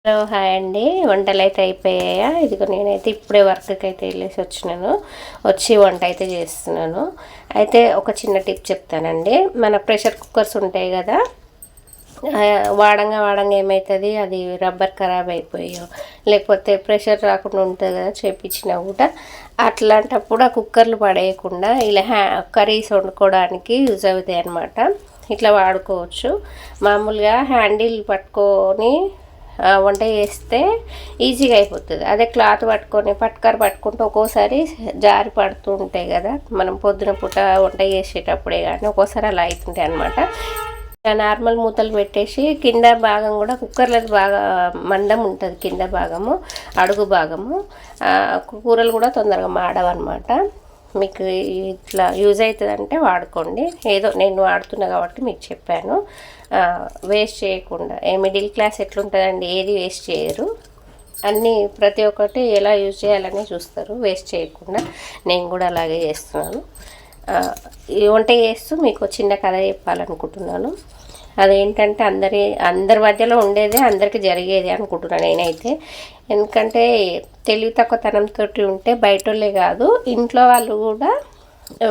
Hello hi అండి. వంటలు అయితే అయిపోయాయా? ఇదిగో నేనైతే ఇప్పుడే వర్క్కి అయితే వెళ్ళేసి వచ్చినాను. వచ్చి వంట అయితే చేస్తున్నాను. అయితే ఒక చిన్న టిప్ చెప్తానండి. మన ప్రెషర్ కుక్కర్స్ ఉంటాయి కదా, వాడంగా ఏమవుతుంది, అది రబ్బర్ ఖరాబ్ అయిపోయో లేకపోతే ప్రెషర్ రాకుండా ఉంటుంది కదా చేపించినా కూడా, అట్లాంటప్పుడు ఆ కుక్కర్లు పడేయకుండా ఇలా కర్రీస్ వండుకోవడానికి యూజ్ అవుతాయి అన్నమాట. ఇట్లా వాడుకోవచ్చు. మామూలుగా హ్యాండిల్ పట్టుకొని వంట చేస్తే ఈజీగా అయిపోతుంది. అదే క్లాత్ పట్టుకొని పట్టుకుంటే ఒక్కోసారి జారి పడుతూ ఉంటాయి కదా, మనం పొద్దున పూట వంట చేసేటప్పుడే కానీ ఒక్కోసారి అలా అవుతుంటాయి అనమాట. నార్మల్ మూతలు పెట్టేసి కింద భాగం కూడా కుక్కర్లో బాగా మందం ఉంటుంది, కింద భాగము అడుగు భాగము, కూరలు కూడా తొందరగా మాడవన్నమాట. మీకు ఇట్లా యూజ్ అవుతుందంటే వాడుకోండి. ఏదో నేను వాడుతున్నా కాబట్టి మీకు చెప్పాను. వేస్ట్ చేయకుండా, మిడిల్ క్లాస్ ఎట్లుంటుందండి, ఏది వేస్ట్ చేయరు, అన్నీ ప్రతి ఒక్కటి ఎలా యూజ్ చేయాలని చూస్తారు, వేస్ట్ చేయకుండా. నేను కూడా అలాగే చేస్తున్నాను. ఈ వంట చేస్తూ మీకు చిన్న కథ చెప్పాలనుకుంటున్నాను. అదేంటంటే అందరి మధ్యలో ఉండేదే అందరికీ జరిగేది అనుకుంటున్నాను నేనైతే. ఎందుకంటే తెలివి తక్కువతనంతో ఉంటే బయటోళ్ళే కాదు, ఇంట్లో వాళ్ళు కూడా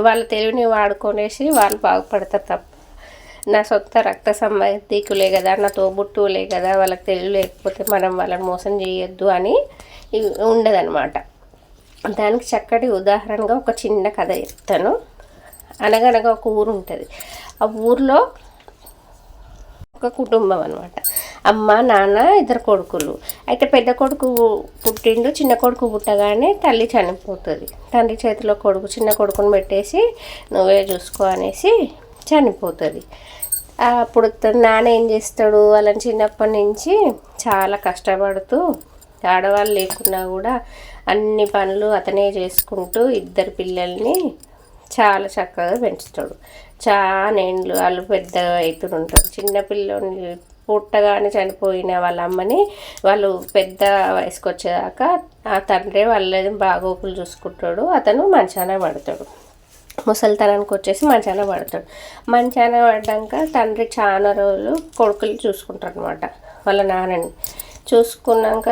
వాళ్ళ తెలివిని వాడుకొనేసి వాళ్ళు బాగుపడతారు తప్ప, నా సొంత రక్త సంబంధికులే కదా, నా తోబుట్టువులే కదా, వాళ్ళకి తెలివి లేకపోతే మనం వాళ్ళని మోసం చేయొద్దు అని ఉండదన్నమాట. దానికి చక్కటి ఉదాహరణగా ఒక చిన్న కథ చెప్తాను. అనగనగా ఒక ఊరు ఉంటుంది. ఆ ఊరిలో ఒక కుటుంబం అనమాట. అమ్మ నాన్న ఇద్దరు కొడుకులు. అయితే పెద్ద కొడుకు పుట్టిండు, చిన్న కొడుకు పుట్టగానే తల్లి చనిపోతుంది. తండ్రి చేతిలో చిన్న కొడుకుని పెట్టేసి నువ్వే చూసుకో అనేసి చనిపోతుంది. అప్పుడు నాన్న ఏం చేస్తాడు, వాళ్ళని చిన్నప్పటి నుంచి చాలా కష్టపడుతూ, ఆడవాళ్ళు లేకున్నా కూడా అన్ని పనులు అతనే చేసుకుంటూ ఇద్దరు పిల్లల్ని చాలా చక్కగా పెంచుతాడు. చాలా ఏండ్లు వాళ్ళు పెద్దగా అవుతుంటారు. చిన్నపిల్లని పుట్టగానే చనిపోయిన వాళ్ళ అమ్మని వాళ్ళు పెద్ద వయసుకు వచ్చేదాకా ఆ తండ్రి వాళ్ళని బాగోకులు చూసుకుంటాడు. అతను మంచాన పడతాడు. ముసలితనానికి వచ్చేసి మంచాన పడతాడు. మంచాన పడ్డాక తండ్రి చాలా రోజులు కొడుకులు చూసుకుంటారు అనమాట. వాళ్ళ నాన్నని చూసుకున్నాక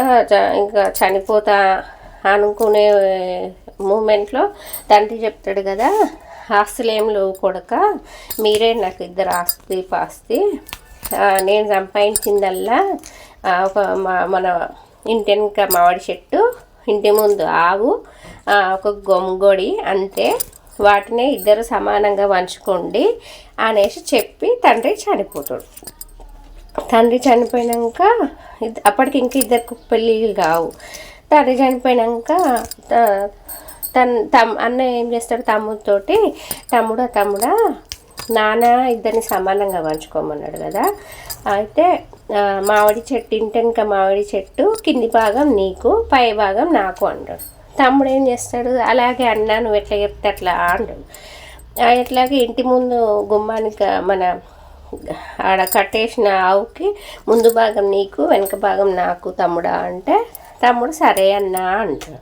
ఇంకా చనిపోతా అనుకునే మూమెంట్లో తండ్రి చెప్తాడు కదా, ఆస్తులు ఏం లేవు కొడుక, మీరే నాకు ఇద్దరు ఆస్తి పాస్తి, నేను సంపాదించిందల్లా ఒక మన ఇంటి వెనుక మామిడి చెట్టు, ఇంటి ముందు ఆవు, ఒక గొంగొడి, అంతే, వాటిని ఇద్దరు సమానంగా పంచుకోండి అనేసి చెప్పి తండ్రి చనిపోతాడు. తండ్రి చనిపోయాక అప్పటికి ఇద్దరికి పెళ్ళిళ్ళు కావు. తండ్రి చనిపోయాక అన్న ఏం చేస్తాడు, తమ్ముడితోటి, తమ్ముడా నాన్న ఇద్దరిని సమానంగా పంచుకోమన్నాడు కదా, అయితే మామిడి చెట్టు ఇంటెనక మామిడి చెట్టు కింది భాగం నీకు, పై భాగం నాకు అంటాడు. తమ్ముడు ఏం చేస్తాడు, అలాగే అన్నా, నువ్వు ఎట్లా చెప్తే అట్లా అంటాడు. ఎట్లాగే ఇంటి ముందు గుమ్మానికి మన ఆడ కట్టేసిన ఆవుకి ముందు భాగం నీకు, వెనక భాగం నాకు తమ్ముడా అంటే, తమ్ముడు సరే అన్నా అంటాడు.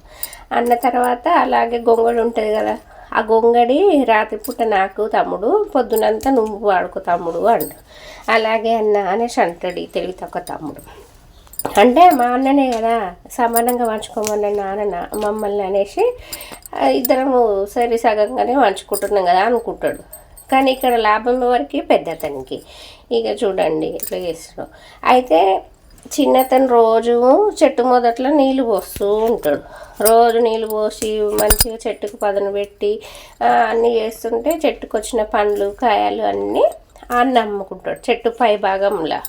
అన్న తర్వాత అలాగే గొంగడి ఉంటుంది కదా, ఆ గొంగడి రాత్రిపూట నాకు తమ్ముడు, పొద్దునంతా నువ్వు వాడుకో తమ్ముడు అంట. అలాగే అన్న అనేసి అంటాడు తెలివి తక్కువ తమ్ముడు. అంటే మా అన్ననే కదా సమానంగా పంచుకోమన్న నాన్న మమ్మల్ని అనేసి ఇద్దరము సరి సగంగానే పంచుకుంటున్నాం కదా అనుకుంటాడు. కానీ ఇక్కడ లాభం ఎవరికి, పెద్దతనికి. ఇక చూడండి ఇట్లా చేస్తున్నాం. అయితే చిన్నతను రోజు చెట్టు మొదట్లో నీళ్ళు పోస్తూ ఉంటాడు. రోజు నీళ్ళు పోసి మంచిగా చెట్టుకు పదును పెట్టి అన్నీ చేస్తుంటే చెట్టుకు వచ్చిన పండ్లు కాయలు అన్నీ అన్న అమ్ముకుంటాడు. చెట్టు పై భాగంలో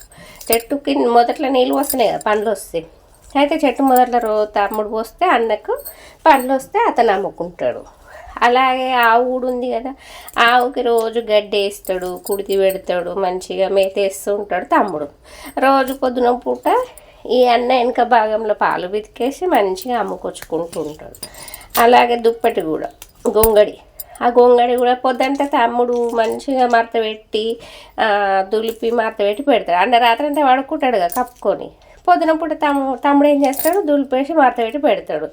చెట్టుకి మొదట్లో నీళ్ళు వస్తున్నాయి కదా, పండ్లు వస్తాయి. అయితే చెట్టు మొదట్లో తమ్ముడు పోస్తే అన్నకు పండ్లు వస్తే అతను అమ్ముకుంటాడు. అలాగే ఆవు కూడా ఉంది కదా, ఆవుకి రోజు గడ్డి వేస్తాడు, కుడితి పెడతాడు, మంచిగా మేత వేస్తూ ఉంటాడు తమ్ముడు. రోజు పొద్దున పూట ఈ అన్న వెనక భాగంలో పాలు బితికేసి మంచిగా అమ్ముకొచ్చుకుంటూ ఉంటాడు. అలాగే దుప్పటి కూడా గొంగడి, ఆ గొంగడి కూడా పొద్దంతా తమ్ముడు మంచిగా మడత పెట్టి దులిపి మడత పెట్టి పెడతాడు. అన్న రాత్రి అంతా పడుకుంటాడు కదా కప్పుకొని, పొద్దున పూట తమ్ముడు ఏం చేస్తాడు, దులిపేసి మడత పెట్టి పెడతాడు.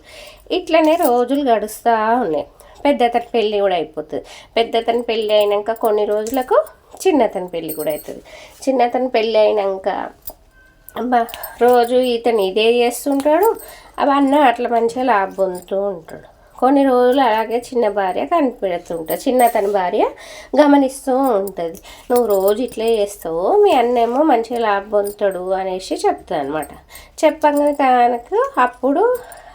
ఇట్లనే రోజులు గడుస్తూ ఉన్నాయి. పెద్దతని పెళ్ళి కూడా అయిపోతుంది. పెద్దతని పెళ్ళి అయినాక కొన్ని రోజులకు చిన్నతని పెళ్ళి కూడా అవుతుంది. చిన్నతని పెళ్ళి అయినాక అబ్బా రోజు ఇతను ఇదే చేస్తుంటాడు, అవి అన్న అట్లా మంచిగా లాభ పొందుతూ ఉంటాడు. కొన్ని రోజులు అలాగే చిన్న భార్య కనిపెడుతుంటుంది, చిన్న తన భార్య గమనిస్తూ ఉంటుంది. నువ్వు రోజు ఇట్లే చేస్తావు, మీ అన్నేమో మంచిగా లాభ పొందుతాడు అనేసి చెప్తాను అనమాట. చెప్పగానే కనుక అప్పుడు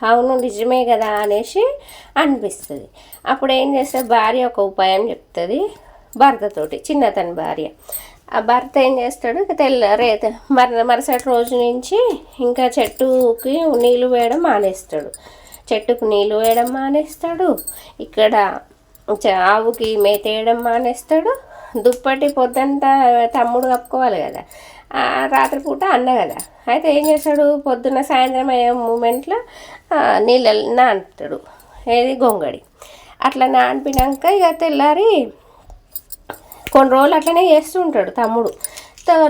అవును నిజమే కదా అనేసి అనిపిస్తుంది. అప్పుడు ఏం చేస్తుంది, భార్య ఒక ఉపాయం చెప్తుంది భర్తతోటి, చిన్న తన భార్య. ఆ భర్త ఏం చేస్తాడు, మరుసటి రోజు నుంచి ఇంకా చెట్టుకి నీళ్ళు వేయడం మానేస్తాడు. చెట్టుకు నీళ్ళు వేయడం మానేస్తాడు, ఇక్కడ ఆవుకి మేత వేయడం మానేస్తాడు. దుప్పటి పొద్దంతా తమ్ముడు కప్పుకోవాలి కదా, రాత్రిపూట అన్న కదా. అయితే ఏం చేస్తాడు, పొద్దున్న సాయంత్రం అయ్యే మూమెంట్లో నీళ్ళ నానుతాడు, ఏది గొంగడి. అట్లా నానిపినాక ఇక తెల్లారి కొన్ని రోజులు అట్లనే చేస్తుంటాడు తమ్ముడు.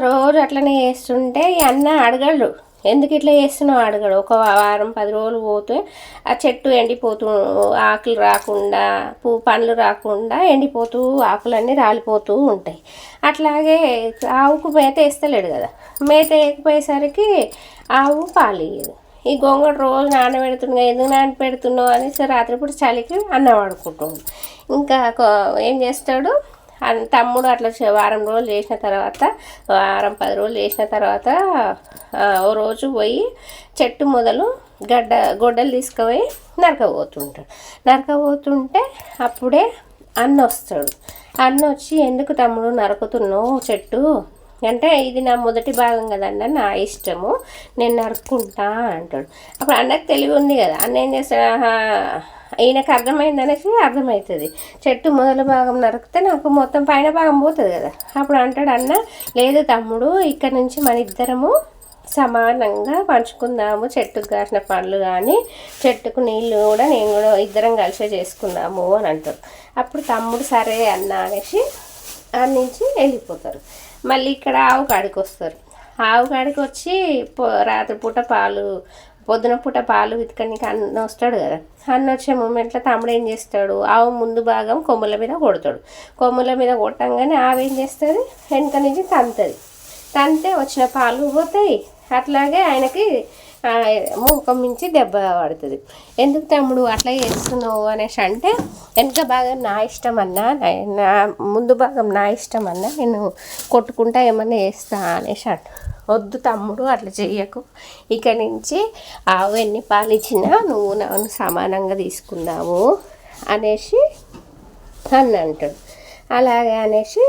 రోజు అట్లనే చేస్తుంటే ఈ అన్న అడగడు, ఎందుకు ఇట్లా చేస్తున్నావు అడగడు. ఒక వారం 10 రోజులు పోతే ఆ చెట్టు ఎండిపోతూ, ఆకులు రాకుండా, పండ్లు రాకుండా ఎండిపోతూ, ఆకులన్నీ రాలిపోతూ ఉంటాయి. అట్లాగే ఆవుకు మేత వేస్తలేడు కదా, మేత వేయకపోయేసరికి ఆవు పాలు ఇయ్యదు. ఈ గొంగడు రోజు నానబెడుతున్నావు, ఎందుకు నానబెడుతున్నావు అనేసి రాత్రిపూట చలికి అన్నం ఆడుకుంటాడు. ఇంకా ఏం చేస్తాడు, తమ్ముడు అట్లా వారం రోజులు చేసిన తర్వాత, వారం 10 రోజులు చేసిన తర్వాత ఓ రోజు పోయి చెట్టు మొదలు గొడ్డలు తీసుకుపోయి నరకబోతుంటే అప్పుడే అన్న వస్తాడు. అన్న వచ్చి, ఎందుకు తమ్ముడు నరుకుతున్నావు చెట్టు అంటే, ఇది నా మొదటి భాగం కదన్న, నా ఇష్టము, నేను నరుక్కుంటా అంటాడు. అప్పుడు అన్నకు తెలివి ఉంది కదా, అన్న ఏం చేస్తాడు, ఈయనకు అర్థమైందనేసి అర్థమవుతుంది, చెట్టు మొదల భాగం నరికితే నాకు మొత్తం పైన భాగం పోతుంది కదా. అప్పుడు అంటాడు అన్న, లేదు తమ్ముడు, ఇక్కడ నుంచి మన ఇద్దరము సమానంగా పంచుకుందాము, చెట్టుకు కాసిన పండ్లు కానీ చెట్టుకు నీళ్ళు కూడా నేను కూడా ఇద్దరం కలిసే చేసుకుందాము అని అంటారు. అప్పుడు తమ్ముడు సరే అన్న అనేసి ఆడ నుంచి వెళ్ళిపోతారు. మళ్ళీ ఇక్కడ ఆవు కాడికి వస్తారు. ఆవు కాడికి వచ్చి రాత్రిపూట పొద్దున పూట పాలు వితకడానికి అన్న వస్తాడు కదా. అన్న వచ్చే మూమెంట్లో తమ్ముడు ఏం చేస్తాడు, ఆవు ముందు భాగం కొమ్ముల మీద కొడతాడు. కొమ్ముల మీద కొట్టంగానే ఆవు ఏం చేస్తుంది, వెనక నుంచి తంతే వచ్చిన పాలు పోతాయి. అట్లాగే ఆయనకి ముఖం మించి దెబ్బ పడుతుంది. ఎందుకు తమ్ముడు అట్లా చేస్తున్నావు అనేసి అంటే, వెనక భాగం నా ఇష్టం అన్నా, నా ముందు భాగం నా ఇష్టం అన్నా, నేను కొట్టుకుంటా ఏమన్నా చేస్తా అనేసి అంట. వద్దు తమ్ముడు అట్లా చెయ్యకు, ఇక నుంచి ఆవు ఎన్ని పాలు ఇచ్చినా నువ్వు నన్ను సమానంగా తీసుకుందాము అనేసి అన్న అంటాడు. అలాగే అనేసి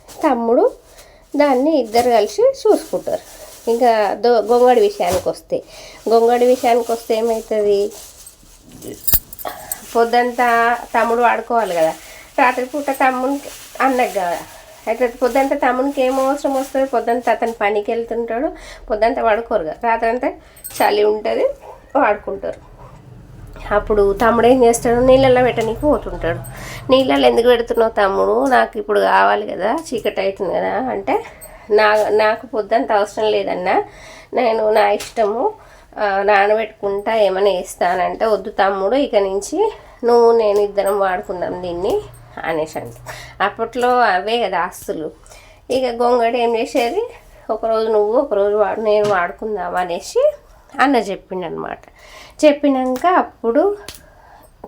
తమ్ముడు దాన్ని ఇద్దరు కలిసి చూసుకుంటారు. ఇంకా గొంగడి విషయానికి వస్తే ఏమవుతుంది, పొద్దంతా తమ్ముడు వాడుకోవాలి కదా, రాత్రిపూట తమ్ముడికి అన్నకు కదా. అయితే పొద్దంతా తమ్మునికి ఏం అవసరం వస్తుంది, పొద్దంతా అతను పనికి వెళ్తుంటాడు, పొద్దంతా వాడుకోరు కదా, రాత్రి అంతా చలి ఉంటుంది వాడుకుంటారు. అప్పుడు తమ్ముడు ఏం చేస్తాడు, నీళ్ళల్లో పెట్టడానికి పోతుంటాడు. నీళ్ళల్లో ఎందుకు పెడుతున్నావు తమ్ముడు, నాకు ఇప్పుడు కావాలి కదా, చీకటి అవుతుంది కదా అంటే, నాకు పొద్దంత అవసరం లేదన్నా, నేను నా ఇష్టము నానబెట్టుకుంటా ఏమైనా వేస్తానంటే, వద్దు తమ్ముడు, ఇక నుంచి నువ్వు నేను ఇద్దరం వాడుకుందాం దీన్ని అనేసి అంట. అప్పట్లో అవే కదా ఆస్తులు. ఇక గొంగడి ఏం చేసేది, ఒకరోజు నువ్వు ఒకరోజు నేను వాడుకుందాం అనేసి అన్న చెప్పిండనమాట. చెప్పినాక అప్పుడు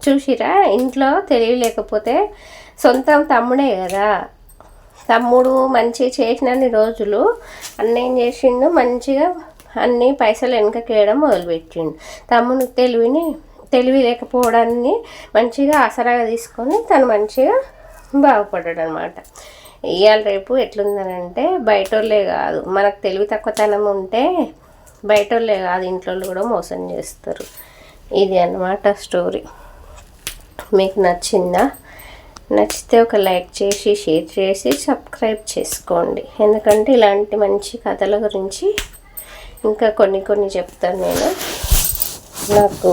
చూసిరా, ఇంట్లో తెలివి లేకపోతే సొంతం తమ్ముడే కదా, తమ్ముడు మంచి చేసినన్ని రోజులు అన్న ఏం చేసిండు, మంచిగా అన్ని పైసలు వెనకకేయడం మొదలుపెట్టిండు. తమ్ముడు తెలివి లేకపోవడాన్ని మంచిగా ఆసరాగా తీసుకొని తను మంచిగా బాగుపడ్డాడు అనమాట. ఇవాళ రేపు ఎట్లుందనంటే, బయటోళ్ళే కాదు, మనకు తెలివి తక్కువతనం ఉంటే బయటోళ్ళే కాదు, ఇంట్లో కూడా మోసం చేస్తారు. ఇది అన్నమాట స్టోరీ. మీకు నచ్చిందా? నచ్చితే ఒక లైక్ చేసి, షేర్ చేసి, సబ్స్క్రైబ్ చేసుకోండి. ఎందుకంటే ఇలాంటి మంచి కథల గురించి ఇంకా కొన్ని చెప్తాను నేను, నాకు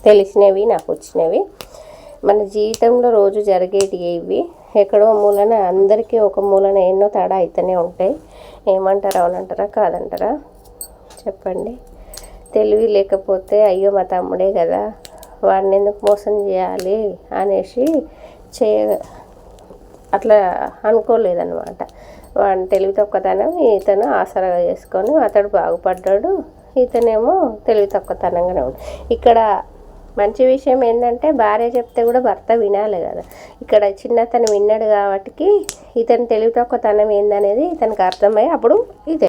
తెలిసినవి, నాకు వచ్చినవి. మన జీవితంలో రోజు జరిగేటి ఇవి. ఎక్కడో మూలన అందరికీ ఒక మూలన ఎన్నో తేడా అయితేనే ఉంటాయి. ఏమంటారా, అవునంటారా, కాదంటారా చెప్పండి. తెలివి లేకపోతే అయ్యో మా తమ్ముడే కదా, వాడిని ఎందుకు మోసం చేయాలి అనేసి అట్లా అనుకోలేదన్నమాట. వాడి తెలివి తక్కువతనం ఇతను ఆసరాగా చేసుకొని అతడు బాగుపడ్డాడు, ఇతనేమో తెలివి తక్కువతనంగానే ఉంది. ఇక్కడ మంచి విషయం ఏంటంటే భార్య చెప్తే కూడా భర్త వినాలి కదా. ఇక్కడ చిన్నతను విన్నాడు కాబట్టి ఇతను తెలివి తక్కువతనం ఏందనేది ఇతనికి అర్థమయ్యి అప్పుడు ఇదే